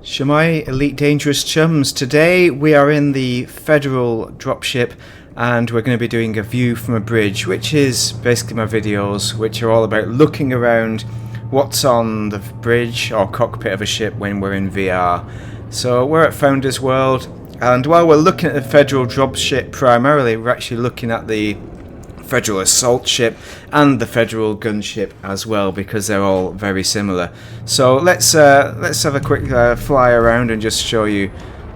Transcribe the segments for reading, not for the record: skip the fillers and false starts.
Shamai Elite Dangerous Chums, today we are in the Federal dropship and we're going to be doing a view from a bridge, which is basically my videos which are all about looking around what's on the bridge or cockpit of a ship when we're in VR. So we're at Founders World, and while we're looking at the Federal dropship primarily, we're actually looking at the Federal assault ship and the Federal gunship as well, because they're all very similar. So let's have a quick fly around and just show you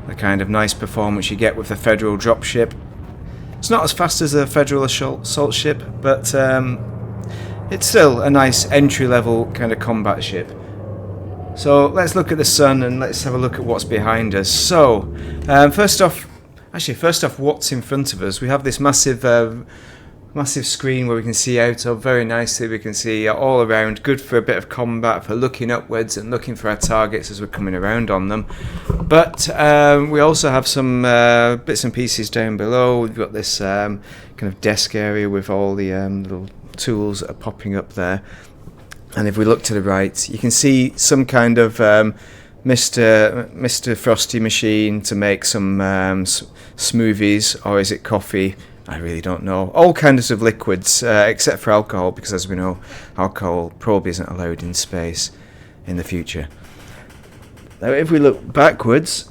the kind of nice performance you get with the Federal dropship. It's not as fast as the Federal assault ship, but it's still a nice entry-level kind of combat ship. So let's look at the sun and let's have a look at what's behind us. So first off, what's in front of us? We have this massive screen where we can see out of very nicely. We can see all around, good for a bit of combat, for looking upwards and looking for our targets as we're coming around on them. But we also have some bits and pieces down below. We've got this kind of desk area with all the little tools that are popping up there. And if we look to the right, you can see some kind of Mr. Frosty machine to make some smoothies, or is it coffee? I really don't know. All kinds of liquids, except for alcohol, because as we know, alcohol probably isn't allowed in space in the future. Now if we look backwards,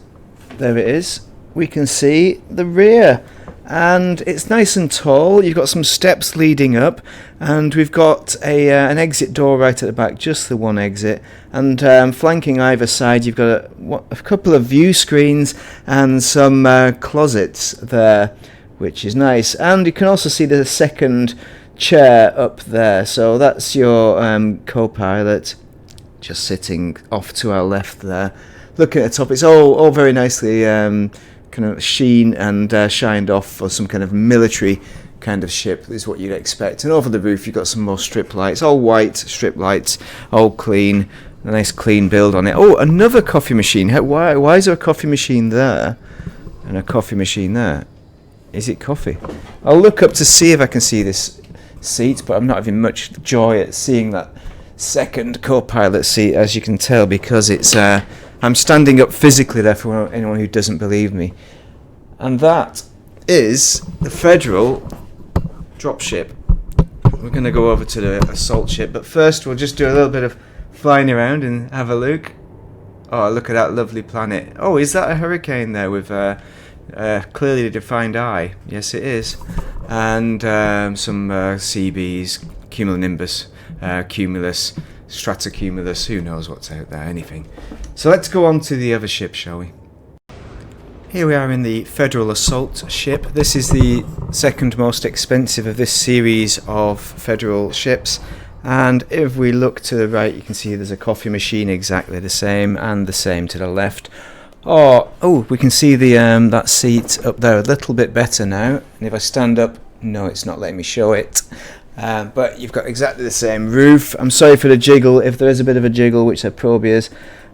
there it is, we can see the rear. And it's nice and tall. You've got some steps leading up, and we've got an exit door right at the back, just the one exit. And flanking either side, you've got a couple of view screens and some closets there, which is nice. And you can also see the second chair up there, so that's your co-pilot just sitting off to our left there. Looking at the top, it's all very nicely kind of sheen and shined off for some kind of military kind of ship, is what you'd expect. And over the roof you've got some more strip lights, all white strip lights, all clean, a nice clean build on it. Oh, another coffee machine. Why is there a coffee machine there and a coffee machine there? Is it coffee? I'll look up to see if I can see this seat, but I'm not having much joy at seeing that second co-pilot seat, as you can tell, because it's I'm standing up physically there for anyone who doesn't believe me. And that is the Federal dropship. We're going to go over to the assault ship, but first we'll just do a little bit of flying around and have a look. Oh, look at that lovely planet. Oh, is that a hurricane there with clearly defined eye? Yes, it is. And some CBs, cumulonimbus, cumulus, stratocumulus, who knows what's out there, anything. So let's go on to the other ship, shall we? Here we are in the Federal assault ship. This is the second most expensive of this series of Federal ships. And if we look to the right, you can see there's a coffee machine exactly the same, and the same to the left. Oh, we can see the that seat up there a little bit better now. And if I stand up, no, it's not letting me show it. But you've got exactly the same roof. I'm sorry for the jiggle, if there is a bit of a jiggle, which there probably is.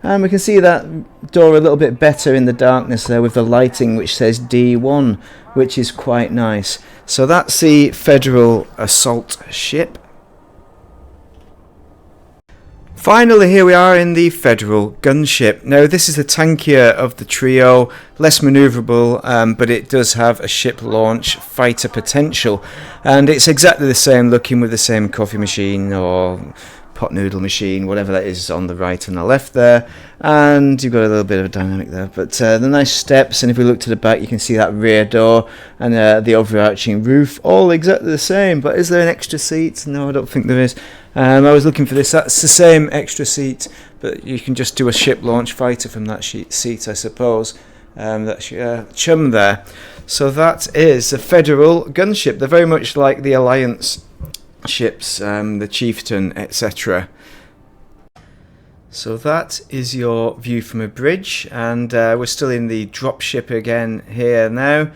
And we can see that door a little bit better in the darkness there with the lighting which says D1, which is quite nice. So that's the Federal assault ship. Finally, here we are in the Federal gunship. Now this is the tankier of the trio, less manoeuvrable, but it does have a ship launch fighter potential, and it's exactly the same looking, with the same coffee machine or pot noodle machine, whatever that is, on the right and the left there. And you've got a little bit of a dynamic there, but the nice steps, and if we look to the back you can see that rear door and the overarching roof, all exactly the same. But is there an extra seat? No, I don't think there is. I was looking for this. That's the same extra seat, but you can just do a ship launch fighter from that seat, I suppose. That's your chum there. So that is the Federal gunship. They're very much like the Alliance ships, the Chieftain, etc. So that is your view from a bridge, and we're still in the dropship again here now.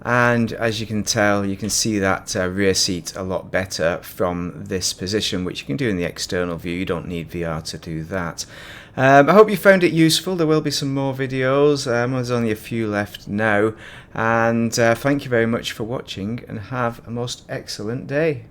And as you can tell, you can see that rear seat a lot better from this position, which you can do in the external view. You don't need VR to do that. I hope you found it useful. There will be some more videos. There's only a few left now. And thank you very much for watching, and have a most excellent day.